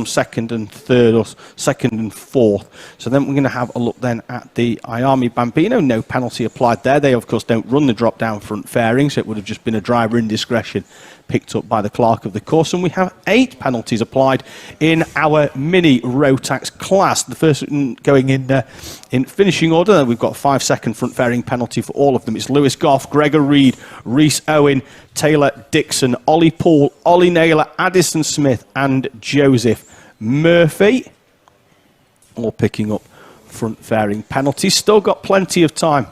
Second and third, or second and fourth. So then we're going to have a look then at the Iami Bambino. No penalty applied there. They of course don't run the drop down front fairing, so it would have just been a driver indiscretion picked up by the clerk of the course. And we have 8 penalties applied in our mini Rotax class. The first one going in finishing order. We've got a 5-second front fairing penalty for all of them. It's Lewis Goff, Gregor Reed, Rhys Owen, Taylor Dixon, Ollie Poole, Ollie Naylor, Addison Smith and Joseph Murphy, all picking up front fairing penalties. Still got plenty of time.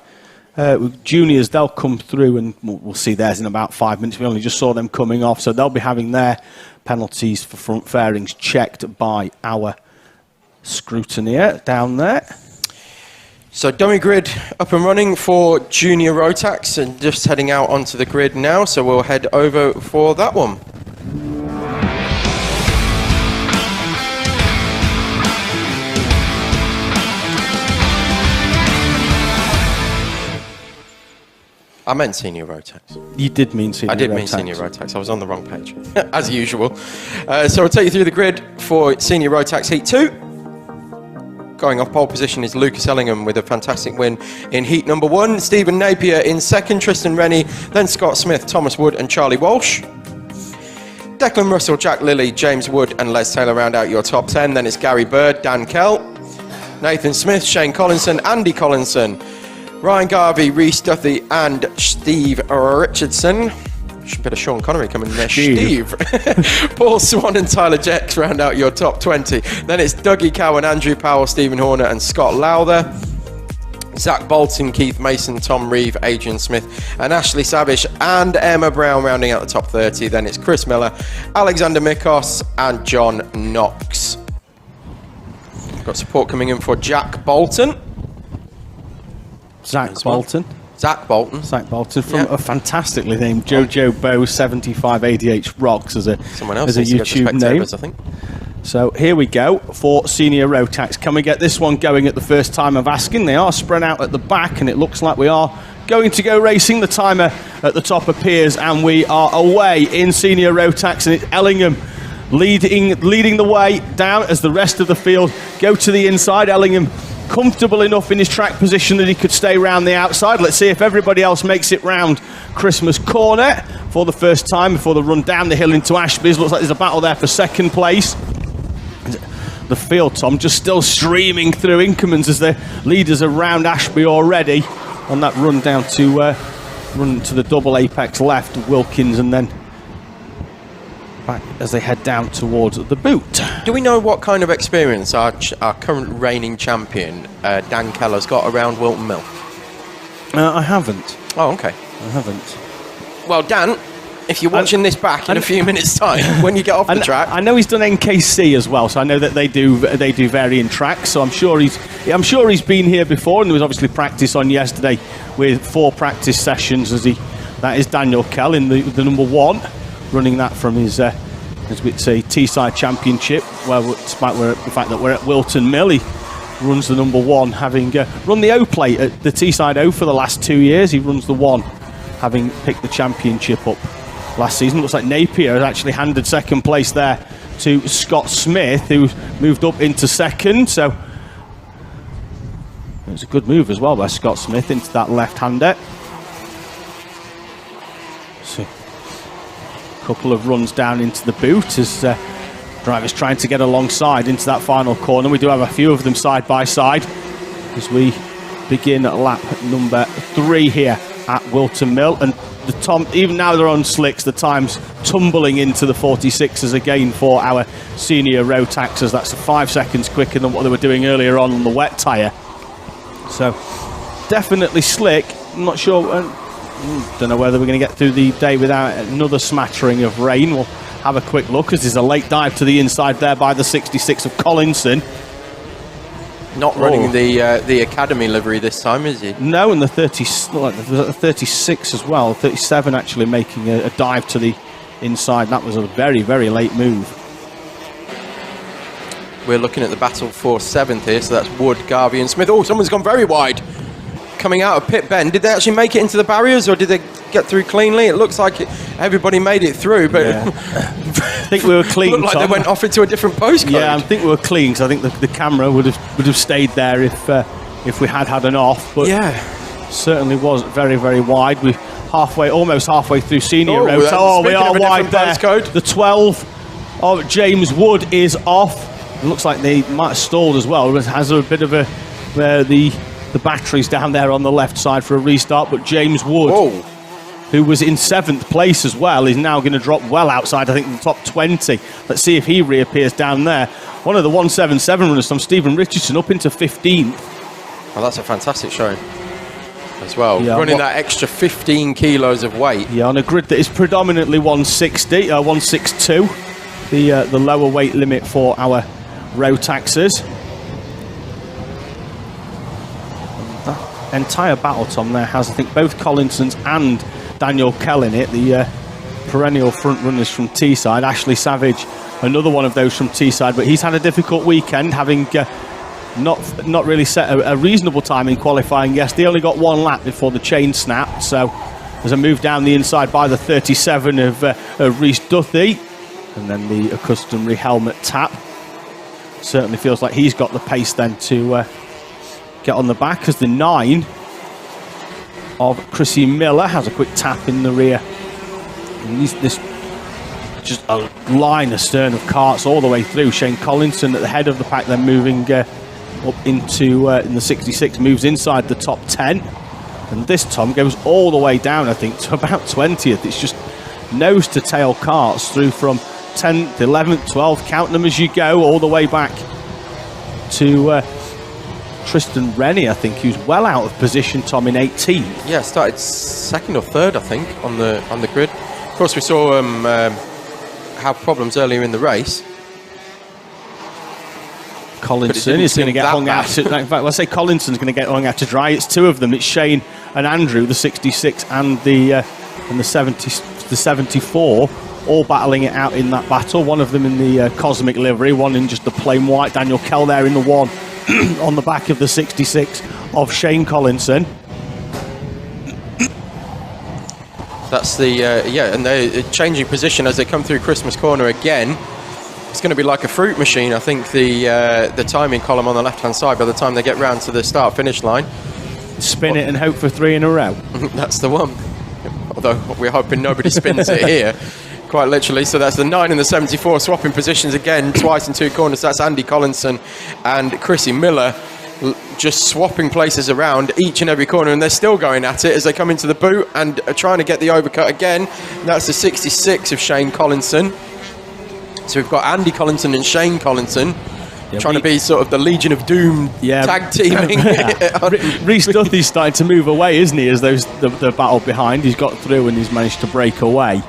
With juniors, they'll come through and we'll see theirs in about 5 minutes. We only just saw them coming off, so they'll be having their penalties for front fairings checked by our scrutineer down there. So dummy grid up and running for junior Rotax and just heading out onto the grid now, so we'll head over for that one. I meant senior Rotax. You did mean senior Rotax. I did mean senior Rotax. I was on the wrong page, as usual. So I'll take you through the grid for senior Rotax Heat 2. Going off pole position is Lucas Ellingham with a fantastic win in Heat number 1. Stephen Napier in second, Tristan Rennie, then Scott Smith, Thomas Wood and Charlie Walsh. Declan Russell, Jack Lilly, James Wood and Les Taylor round out your top 10. Then it's Gary Bird, Dan Kell, Nathan Smith, Shane Collinson, Andy Collinson, Ryan Garvey, Rhys Duthie and Steve Richardson. A bit of Sean Connery coming in there. Steve. Paul Swan and Tyler Jex round out your top 20. Then it's Dougie Cowan, Andrew Powell, Stephen Horner and Scott Lowther. Zach Bolton, Keith Mason, Tom Reeve, Adrian Smith and Ashley Savish and Emma Brown rounding out the top 30. Then it's Chris Miller, Alexander Mikos and John Knox. Got support coming in for Jack Bolton. Zach Bolton from a fantastically named Jojo Bow 7588 Rocks as a YouTube name. I think. So here we go for senior Rotax. Can we get this one going at the first time of asking? They are spread out at the back and it looks like we are going to go racing. The timer at the top appears and we are away in senior Rotax, and it's Ellingham leading the way down as the rest of the field go to the inside. Ellingham comfortable enough in his track position that he could stay round the outside. Let's see if everybody else makes it round Christmas Corner for the first time before the run down the hill into Ashby's. Looks like there's a battle there for second place. The field, Tom, just still streaming through Inkermans as the leaders are round Ashby already on that run down to run to the double apex left, Wilkins, and then back as they head down towards the boot. Do we know what kind of experience our current reigning champion, Dan Keller's got around Wilton Mill? I haven't. Oh, okay. I haven't. Well, Dan, if you're watching this back in a few minutes' time, when you get off the track, I know he's done NKC as well, so I know that they do varying tracks. So I'm sure he's been here before, and there was obviously practice on yesterday with 4 practice sessions. That is Daniel Kell in the number 1. Running that from his, as we'd say, Teeside Championship, where despite the fact that we're at Wilton Mill, he runs the number 1, having run the O plate at the Teeside O for the last 2 years. He runs the 1, having picked the championship up last season. Looks like Napier has actually handed second place there to Scott Smith, who moved up into second. So it was a good move as well by Scott Smith into that left-hander. So couple of runs down into the boot as drivers trying to get alongside into that final corner. We do have a few of them side by side as we begin lap number 3 here at Wilton Mill, and even now they're on slicks, the time's tumbling into the 46s again for our senior Rotaxers. That's 5 seconds quicker than what they were doing earlier on the wet tyre. So definitely slick. I'm not sure, don't know whether we're going to get through the day without another smattering of rain. We'll have a quick look as there's a late dive to the inside there by the 66 of Collinson. Not running the academy livery this time, is he? No, and the 36 as well. 37 actually making a dive to the inside. That was a very, very late move. We're looking at the battle for 7th here, so that's Wood, Garvey and Smith. Oh, someone's gone very wide. Coming out of pit bend. Did they actually make it into the barriers, or did they get through cleanly? It looks like everybody made it through, but yeah. I think we were clean. Looked like Tom. they went off into a different postcode. Yeah, I think we were clean, because I think the camera would have stayed there if we had an off. But yeah, certainly was very, very wide. We almost halfway through senior road. We are wide there. Postcode. The 12 of James Wood is off. It looks like they might have stalled as well. It has a bit of a the batteries down there on the left side for a restart. But James Wood, who was in 7th place as well, is now going to drop well outside, I think, the top 20. Let's see if he reappears down there. One of the 177 runners from Stephen Richardson up into 15th. Well, that's a fantastic showing as well. Yeah, running that extra 15 kilos of weight. Yeah, on a grid that is predominantly 162, the lower weight limit for our Rotaxers. That entire battle, Tom, there has, I think, both Collinsons and Daniel Kell in it, the perennial front runners from Teeside. Ashley Savage, another one of those from Teeside, but he's had a difficult weekend, having not really set a reasonable time in qualifying yesterday. He only got one lap before the chain snapped, so there's a move down the inside by the 37 of Rhys Duthie, and then the customary helmet tap. Certainly feels like he's got the pace then to get on the back, as the 9 of Chrissy Miller has a quick tap in the rear. And this just a line astern of carts all the way through. Shane Collinson at the head of the pack, then moving up into in the 66, moves inside the top 10. And this, Tom, goes all the way down, I think, to about 20th. It's just nose to tail carts through from 10th, 11th, 12th, count them as you go, all the way back to Tristan Rennie, I think, who's well out of position, Tom, in 18th. Yeah, started 2nd or 3rd, I think, on the grid. Of course, we saw him have problems earlier in the race. Collinson is going to get hung out. In fact, let's say Collinson's going to get hung out to dry. It's 2 of them. It's Shane and Andrew, the 66 and the 74, all battling it out in that battle. One of them in the cosmic livery, one in just the plain white. Daniel Kell there in the 1 on the back of the 66 of Shane Collinson. That's the and they're changing position as they come through Christmas Corner again. It's going to be like a fruit machine. I think the timing column on the left-hand side, by the time they get round to the start-finish line. Spin it and hope for 3 in a row. That's the one. Although we're hoping nobody spins it here, quite literally. So that's the 9 and the 74 swapping positions again, twice in 2 corners. That's Andy Collinson and Chrissy Miller just swapping places around each and every corner, and they're still going at it as they come into the boot and are trying to get the overcut again. And that's the 66 of Shane Collinson. So we've got Andy Collinson and Shane Collinson trying to be sort of the Legion of Doom tag teaming. Rhys Duthie's starting to move away, isn't he, as the battle behind. He's got through and he's managed to break away.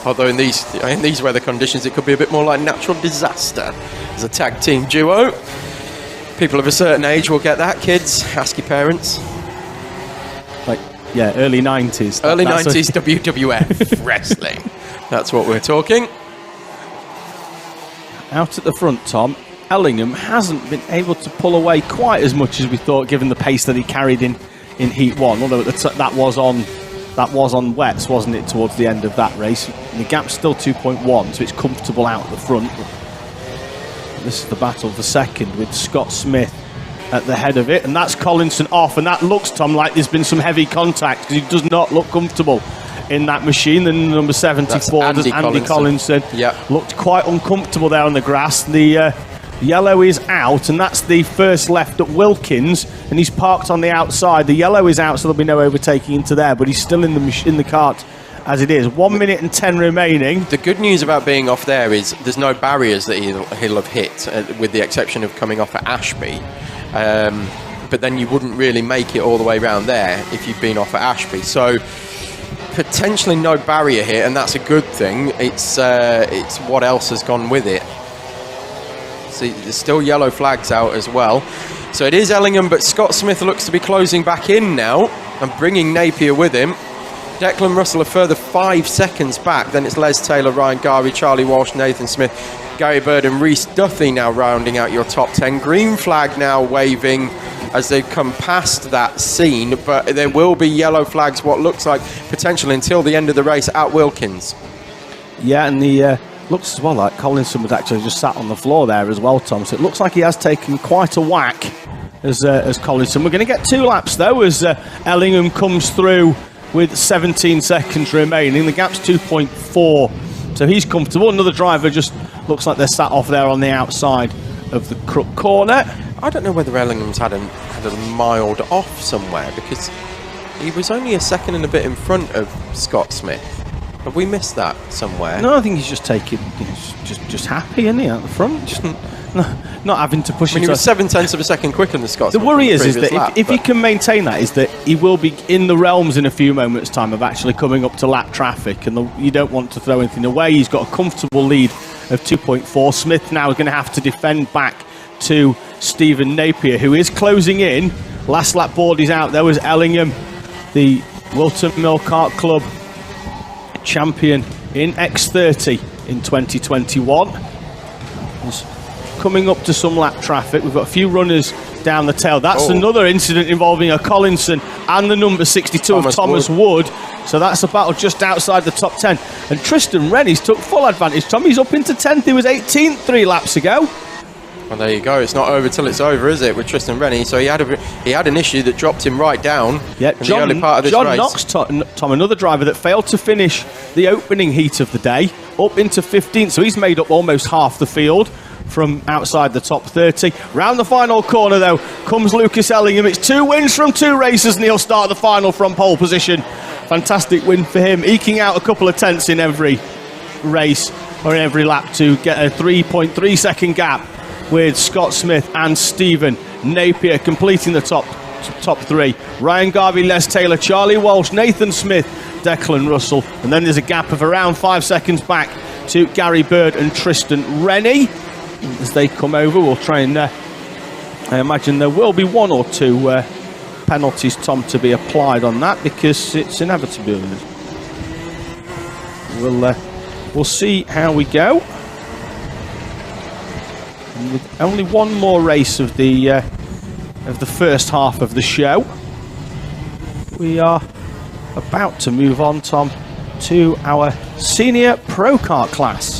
Although in these weather conditions, it could be a bit more like natural disaster as a tag team duo. People of a certain age will get that. Kids, ask your parents. Early 90s. Early 90s WWF wrestling. That's what we're talking. Out at the front, Tom, Ellingham hasn't been able to pull away quite as much as we thought, given the pace that he carried in Heat 1. Although that was on wets, wasn't it, towards the end of that race? And the gap's still 2.1, so it's comfortable out at the front. This is the battle for 2nd, with Scott Smith at the head of it, and that's Collinson off, and that looks, Tom, like there's been some heavy contact, because he does not look comfortable in that machine. The number 74, Andy Collinson. Looked quite uncomfortable there on the grass. The yellow is out, and that's the first left at Wilkins, and he's parked on the outside. The yellow is out, so there'll be no overtaking into there, but he's still in the cart as it is. 1 minute and 10 remaining. The good news about being off there is there's no barriers that he'll have hit, with the exception of coming off at Ashby. But then you wouldn't really make it all the way around there if you've been off at Ashby. So potentially no barrier here, and that's a good thing. It's what else has gone with it. See, there's still yellow flags out as well. So it is Ellingham, but Scott Smith looks to be closing back in now and bringing Napier with him. Declan Russell a further 5 seconds back. Then it's Les Taylor, Ryan Garvey, Charlie Walsh, Nathan Smith, Gary Bird and Reece Duthie now rounding out your top 10. Green flag now waving as they've come past that scene, but there will be yellow flags, what looks like potential until the end of the race at Wilkins. Yeah, and the looks as well like Collinson was actually just sat on the floor there as well, Tom. So it looks like he has taken quite a whack as Collinson. We're going to get 2 laps though as Ellingham comes through with 17 seconds remaining. The gap's 2.4, so he's comfortable. Another driver just looks like they're sat off there on the outside of the Crook corner. I don't know whether Ellingham's had a mild off somewhere, because he was only a second and a bit in front of Scott Smith. Have we missed that somewhere? No, I think he's just taking, just happy, isn't he, at the front? Just not having to push. I mean, he was 0.7 of a second quicker than the Scott. The worry is that if he can maintain that, is that he will be in the realms in a few moments' time of actually coming up to lap traffic, and you don't want to throw anything away. He's got a comfortable lead of 2.4. Smith now is going to have to defend back to Stephen Napier, who is closing in. Last lap board is out. There was Ellingham, the Wilton Mill Kart Club champion in X30 in 2021. He's coming up to some lap traffic. We've got a few runners down the tail. That's another incident involving a Collinson and the number 62 of Thomas Wood. So that's a battle just outside the top 10. And Tristan Rennie's took full advantage. Tommy's up into 10th. He was 18th 3 laps ago. Well, there you go. It's not over till it's over, is it, with Tristan Rennie? So he had an issue that dropped him right down in the early part of this race. Knox, Tom, another driver that failed to finish the opening heat of the day, up into 15th. So he's made up almost half the field from outside the top 30. Round the final corner, though, comes Lucas Ellingham. It's 2 wins from 2 races, and he'll start the final from pole position. Fantastic win for him, eking out a couple of tenths in every race or in every lap to get a 3.3 second gap with Scott Smith and Stephen Napier completing the top 3. Ryan Garvey, Les Taylor, Charlie Walsh, Nathan Smith, Declan Russell, and then there's a gap of around 5 seconds back to Gary Bird and Tristan Rennie. As they come over, we'll try and I imagine there will be 1 or 2 penalties, Tom, to be applied on that, because it's inevitable. We'll see how we go. And with only 1 more race of the first half of the show, we are about to move on, Tom, to our senior pro kart class.